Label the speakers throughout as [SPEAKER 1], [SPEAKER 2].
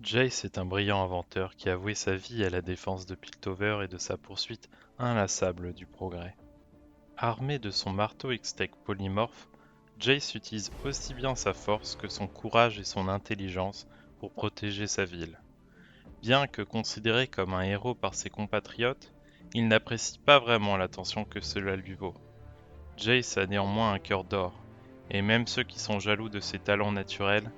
[SPEAKER 1] Jace est un brillant inventeur qui a voué sa vie à la défense de Piltover et de sa poursuite inlassable du progrès. Armé de son marteau X-Tech polymorphe, Jace utilise aussi bien sa force que son courage et son intelligence pour protéger sa ville. Bien que considéré comme un héros par ses compatriotes, il n'apprécie pas vraiment l'attention que cela lui vaut. Jace a néanmoins un cœur d'or, et même ceux qui sont jaloux de ses talents naturels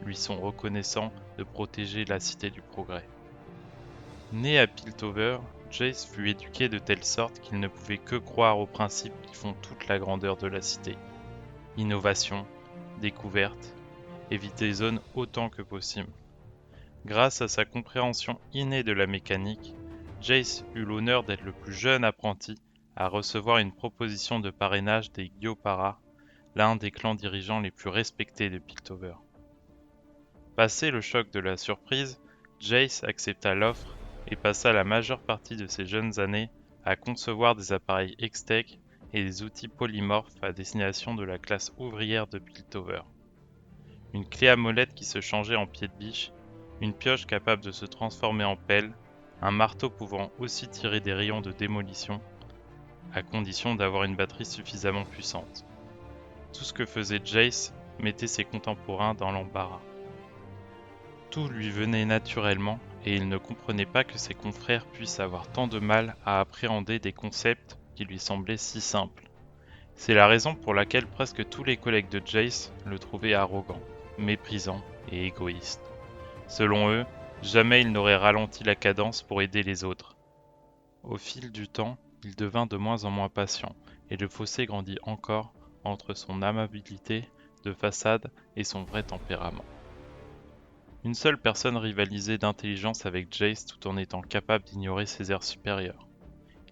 [SPEAKER 1] lui sont reconnaissants de protéger la Cité du Progrès. Né à Piltover, Jace fut éduqué de telle sorte qu'il ne pouvait que croire aux principes qui font toute la grandeur de la cité. Innovation, découverte, éviter les zones autant que possible. Grâce à sa compréhension innée de la mécanique, Jace eut l'honneur d'être le plus jeune apprenti à recevoir une proposition de parrainage des Gyopara, l'un des clans dirigeants les plus respectés de Piltover. Passé le choc de la surprise, Jace accepta l'offre et passa la majeure partie de ses jeunes années à concevoir des appareils X-Tech et des outils polymorphes à destination de la classe ouvrière de Piltover. Une clé à molette qui se changeait en pied de biche, une pioche capable de se transformer en pelle, un marteau pouvant aussi tirer des rayons de démolition, à condition d'avoir une batterie suffisamment puissante. Tout ce que faisait Jace mettait ses contemporains dans l'embarras. Tout lui venait naturellement et il ne comprenait pas que ses confrères puissent avoir tant de mal à appréhender des concepts qui lui semblaient si simples. C'est la raison pour laquelle presque tous les collègues de Jace le trouvaient arrogant, méprisant et égoïste. Selon eux, jamais il n'aurait ralenti la cadence pour aider les autres. Au fil du temps, il devint de moins en moins patient et le fossé grandit encore entre son amabilité de façade et son vrai tempérament. Une seule personne rivalisait d'intelligence avec Jace tout en étant capable d'ignorer ses airs supérieurs.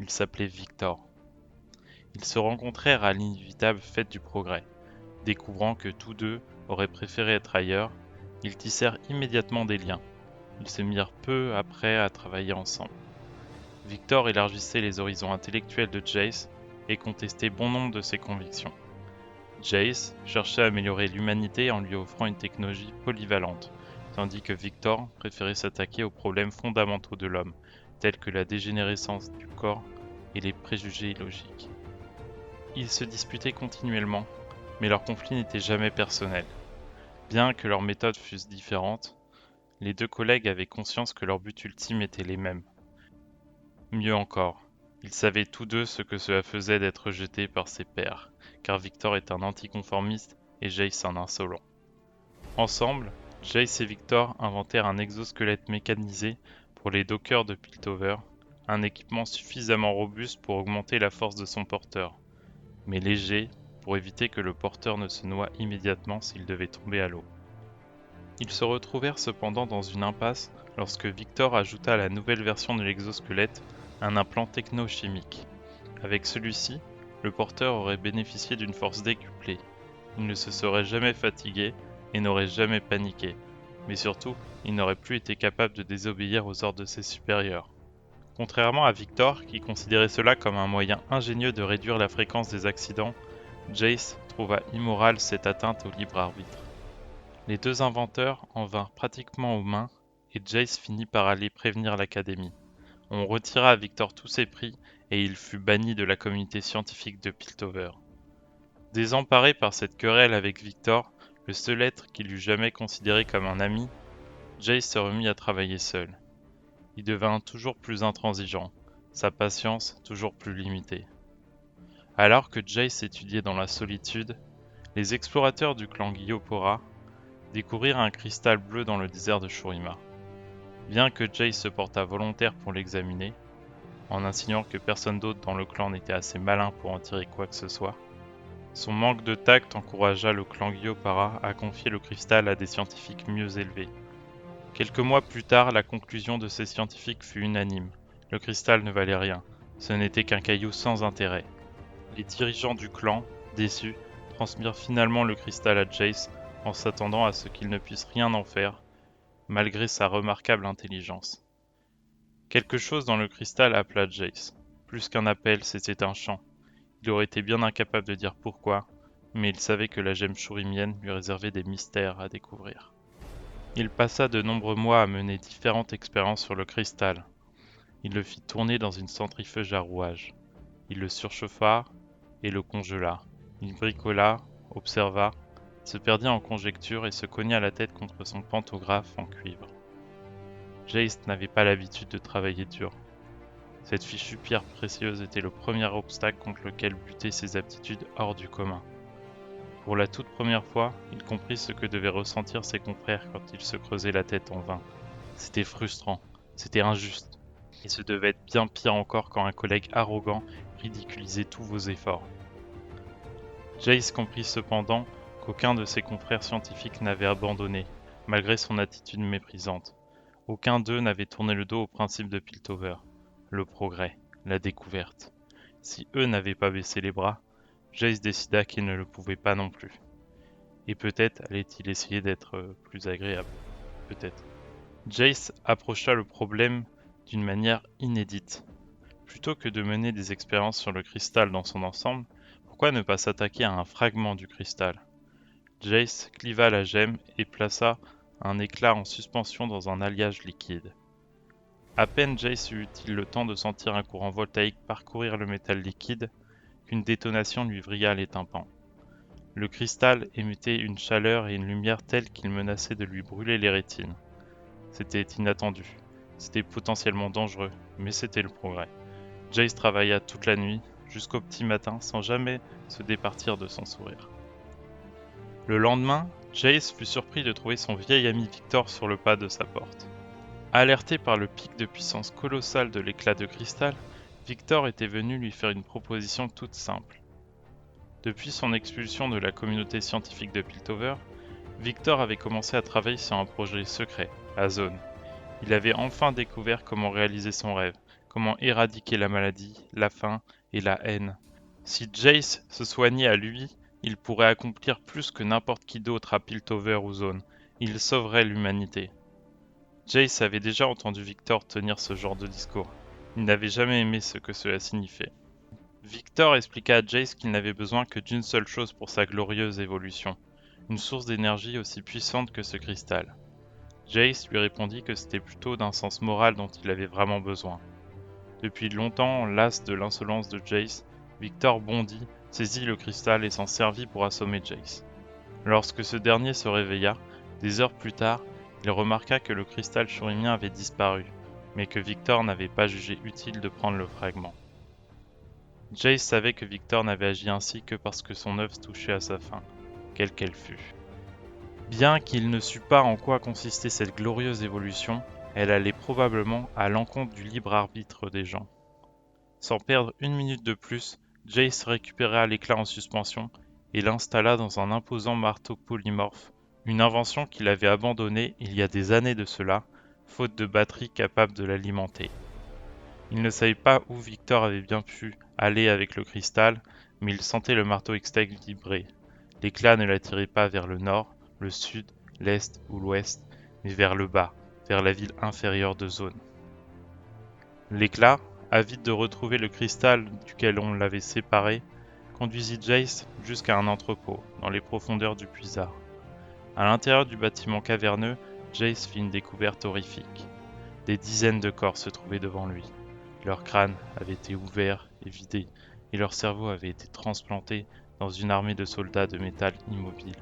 [SPEAKER 1] Il s'appelait Victor. Ils se rencontrèrent à l'inévitable fête du progrès. Découvrant que tous deux auraient préféré être ailleurs, ils tissèrent immédiatement des liens. Ils se mirent peu après à travailler ensemble. Victor élargissait les horizons intellectuels de Jace et contestait bon nombre de ses convictions. Jace cherchait à améliorer l'humanité en lui offrant une technologie polyvalente, tandis que Victor préférait s'attaquer aux problèmes fondamentaux de l'homme, tels que la dégénérescence du corps et les préjugés illogiques. Ils se disputaient continuellement, mais leurs conflits n'étaient jamais personnels. Bien que leurs méthodes fussent différentes, les deux collègues avaient conscience que leur but ultime était les mêmes. Mieux encore, ils savaient tous deux ce que cela faisait d'être rejeté par ses pairs, car Victor est un anticonformiste et Jace un insolent. Ensemble, Jace et Victor inventèrent un exosquelette mécanisé pour les dockers de Piltover, un équipement suffisamment robuste pour augmenter la force de son porteur, mais léger pour éviter que le porteur ne se noie immédiatement s'il devait tomber à l'eau. Ils se retrouvèrent cependant dans une impasse lorsque Victor ajouta à la nouvelle version de l'exosquelette un implant technochimique. Avec celui-ci, le porteur aurait bénéficié d'une force décuplée. Il ne se serait jamais fatigué et n'aurait jamais paniqué. Mais surtout, il n'aurait plus été capable de désobéir aux ordres de ses supérieurs. Contrairement à Victor, qui considérait cela comme un moyen ingénieux de réduire la fréquence des accidents, Jace trouva immorale cette atteinte au libre arbitre. Les deux inventeurs en vinrent pratiquement aux mains et Jace finit par aller prévenir l'Académie. On retira à Victor tous ses prix et il fut banni de la communauté scientifique de Piltover. Désemparé par cette querelle avec Victor, le seul être qu'il eût jamais considéré comme un ami, Jace se remit à travailler seul. Il devint toujours plus intransigeant, sa patience toujours plus limitée. Alors que Jace étudiait dans la solitude, les explorateurs du clan Gyopora découvrirent un cristal bleu dans le désert de Shurima. Bien que Jace se portât volontaire pour l'examiner, en insinuant que personne d'autre dans le clan n'était assez malin pour en tirer quoi que ce soit, son manque de tact encouragea le clan Gyopara à confier le cristal à des scientifiques mieux élevés. Quelques mois plus tard, la conclusion de ces scientifiques fut unanime. Le cristal ne valait rien, ce n'était qu'un caillou sans intérêt. Les dirigeants du clan, déçus, transmirent finalement le cristal à Jace en s'attendant à ce qu'il ne puisse rien en faire, malgré sa remarquable intelligence. Quelque chose dans le cristal appela Jace. Plus qu'un appel, c'était un chant. Il aurait été bien incapable de dire pourquoi, mais il savait que la gemme shurimienne lui réservait des mystères à découvrir. Il passa de nombreux mois à mener différentes expériences sur le cristal. Il le fit tourner dans une centrifuge à rouage. Il le surchauffa et le congela. Il bricola, observa, se perdit en conjectures et se cogna la tête contre son pantographe en cuivre. Jace n'avait pas l'habitude de travailler dur. Cette fichue pierre précieuse était le premier obstacle contre lequel buttaient ses aptitudes hors du commun. Pour la toute première fois, il comprit ce que devaient ressentir ses confrères quand ils se creusaient la tête en vain. C'était frustrant, c'était injuste, et ce devait être bien pire encore quand un collègue arrogant ridiculisait tous vos efforts. Jace comprit cependant qu'aucun de ses confrères scientifiques n'avait abandonné, malgré son attitude méprisante. Aucun d'eux n'avait tourné le dos au principe de Piltover, le progrès, la découverte. Si eux n'avaient pas baissé les bras, Jace décida qu'il ne le pouvait pas non plus. Et peut-être allait-il essayer d'être plus agréable. Peut-être. Jace approcha le problème d'une manière inédite. Plutôt que de mener des expériences sur le cristal dans son ensemble, pourquoi ne pas s'attaquer à un fragment du cristal? Jace cliva la gemme et plaça un éclat en suspension dans un alliage liquide. À peine Jace eut-il le temps de sentir un courant voltaïque parcourir le métal liquide qu'une détonation lui vrilla les tympans. Le cristal émettait une chaleur et une lumière telles qu'il menaçait de lui brûler les rétines. C'était inattendu, c'était potentiellement dangereux, mais c'était le progrès. Jace travailla toute la nuit, jusqu'au petit matin, sans jamais se départir de son sourire. Le lendemain, Jace fut surpris de trouver son vieil ami Victor sur le pas de sa porte. Alerté par le pic de puissance colossale de l'éclat de cristal, Victor était venu lui faire une proposition toute simple. Depuis son expulsion de la communauté scientifique de Piltover, Victor avait commencé à travailler sur un projet secret, à Zone. Il avait enfin découvert comment réaliser son rêve, comment éradiquer la maladie, la faim et la haine. Si Jace se soignait à lui, il pourrait accomplir plus que n'importe qui d'autre à Piltover ou Zone. Il sauverait l'humanité. Jace avait déjà entendu Victor tenir ce genre de discours. Il n'avait jamais aimé ce que cela signifiait. Victor expliqua à Jace qu'il n'avait besoin que d'une seule chose pour sa glorieuse évolution, une source d'énergie aussi puissante que ce cristal. Jace lui répondit que c'était plutôt d'un sens moral dont il avait vraiment besoin. Depuis longtemps, las de l'insolence de Jace, Victor bondit, saisit le cristal et s'en servit pour assommer Jace. Lorsque ce dernier se réveilla, des heures plus tard, il remarqua que le cristal shurimien avait disparu, mais que Victor n'avait pas jugé utile de prendre le fragment. Jace savait que Victor n'avait agi ainsi que parce que son œuvre touchait à sa fin, quelle qu'elle fût. Bien qu'il ne sût pas en quoi consistait cette glorieuse évolution, elle allait probablement à l'encontre du libre arbitre des gens. Sans perdre une minute de plus, Jace récupéra l'éclat en suspension et l'installa dans un imposant marteau polymorphe, une invention qu'il avait abandonnée il y a des années de cela, faute de batterie capable de l'alimenter. Il ne savait pas où Victor avait bien pu aller avec le cristal, mais il sentait le marteau X-Tech vibrer. L'éclat ne l'attirait pas vers le nord, le sud, l'est ou l'ouest, mais vers le bas, vers la ville inférieure de Zone. L'éclat, avide de retrouver le cristal duquel on l'avait séparé, conduisit Jace jusqu'à un entrepôt, dans les profondeurs du puisard. À l'intérieur du bâtiment caverneux, Jace fit une découverte horrifique. Des dizaines de corps se trouvaient devant lui. Leurs crânes avaient été ouverts et vidés, et leurs cerveaux avaient été transplantés dans une armée de soldats de métal immobiles.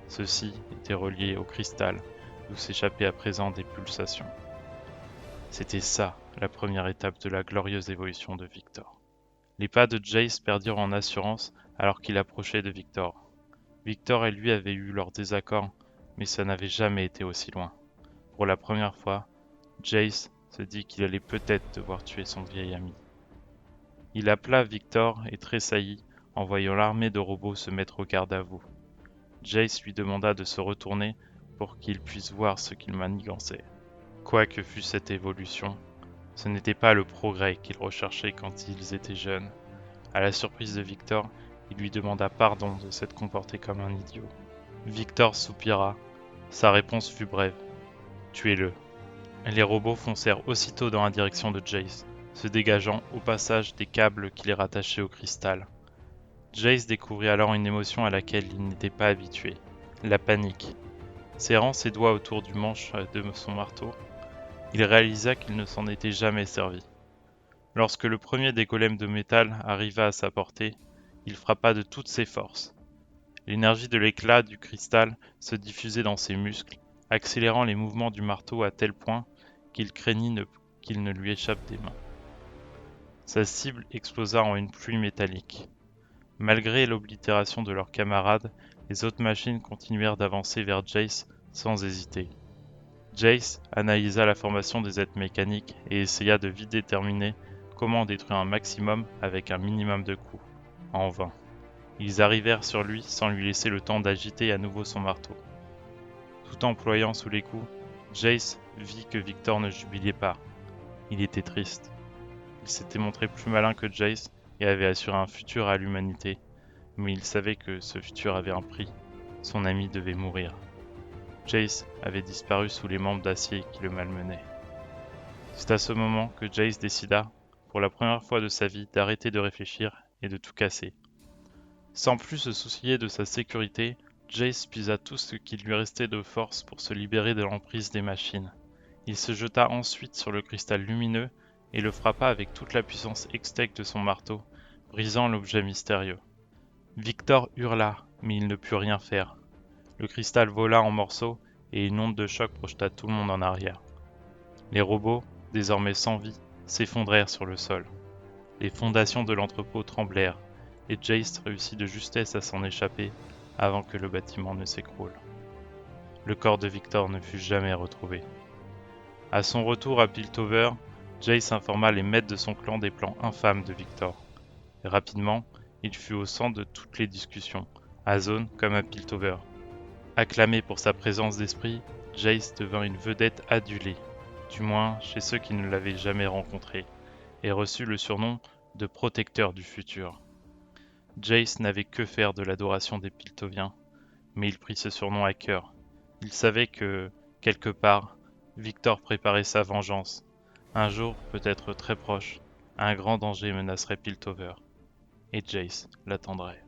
[SPEAKER 1] Ceux-ci étaient reliés au cristal, d'où s'échappaient à présent des pulsations. C'était ça, la première étape de la glorieuse évolution de Victor. Les pas de Jace perdirent en assurance alors qu'il approchait de Victor. Victor et lui avaient eu leurs désaccords, mais ça n'avait jamais été aussi loin. Pour la première fois, Jace se dit qu'il allait peut-être devoir tuer son vieil ami. Il appela Victor et tressaillit en voyant l'armée de robots se mettre au garde à vous. Jace lui demanda de se retourner pour qu'il puisse voir ce qu'il manigançait. Quoi que fût cette évolution, ce n'était pas le progrès qu'il recherchait quand ils étaient jeunes. À la surprise de Victor, il lui demanda pardon de s'être comporté comme un idiot. Victor soupira. Sa réponse fut brève. Tuez-le. Les robots foncèrent aussitôt dans la direction de Jace, se dégageant au passage des câbles qui les rattachaient au cristal. Jace découvrit alors une émotion à laquelle il n'était pas habitué, la panique. Serrant ses doigts autour du manche de son marteau, il réalisa qu'il ne s'en était jamais servi. Lorsque le premier des golems de métal arriva à sa portée, il frappa de toutes ses forces. L'énergie de l'éclat du cristal se diffusait dans ses muscles, accélérant les mouvements du marteau à tel point qu'il craignit qu'il ne lui échappe des mains. Sa cible explosa en une pluie métallique. Malgré l'oblitération de leurs camarades, les autres machines continuèrent d'avancer vers Jace sans hésiter. Jace analysa la formation des êtres mécaniques et essaya de vite déterminer comment détruire un maximum avec un minimum de coups. En vain. Ils arrivèrent sur lui sans lui laisser le temps d'agiter à nouveau son marteau. Tout employant sous les coups, Jace vit que Victor ne jubilait pas. Il était triste. Il s'était montré plus malin que Jace et avait assuré un futur à l'humanité, mais il savait que ce futur avait un prix. Son ami devait mourir. Jace avait disparu sous les membres d'acier qui le malmenaient. C'est à ce moment que Jace décida, pour la première fois de sa vie, d'arrêter de réfléchir et de tout casser. Sans plus se soucier de sa sécurité, Jace puisa tout ce qui lui restait de force pour se libérer de l'emprise des machines. Il se jeta ensuite sur le cristal lumineux et le frappa avec toute la puissance extec de son marteau, brisant l'objet mystérieux. Victor hurla, mais il ne put rien faire. Le cristal vola en morceaux et une onde de choc projeta tout le monde en arrière. Les robots, désormais sans vie, s'effondrèrent sur le sol. Les fondations de l'entrepôt tremblèrent et Jace réussit de justesse à s'en échapper avant que le bâtiment ne s'écroule. Le corps de Victor ne fut jamais retrouvé. À son retour à Piltover, Jace informa les maîtres de son clan des plans infâmes de Victor. Et rapidement, il fut au centre de toutes les discussions, à Zone comme à Piltover. Acclamé pour sa présence d'esprit, Jace devint une vedette adulée, du moins chez ceux qui ne l'avaient jamais rencontré, et reçut le surnom de protecteur du futur. Jace n'avait que faire de l'adoration des Piltoviens, mais il prit ce surnom à cœur. Il savait que, quelque part, Victor préparait sa vengeance. Un jour, peut-être très proche, un grand danger menacerait Piltover, et Jace l'attendrait.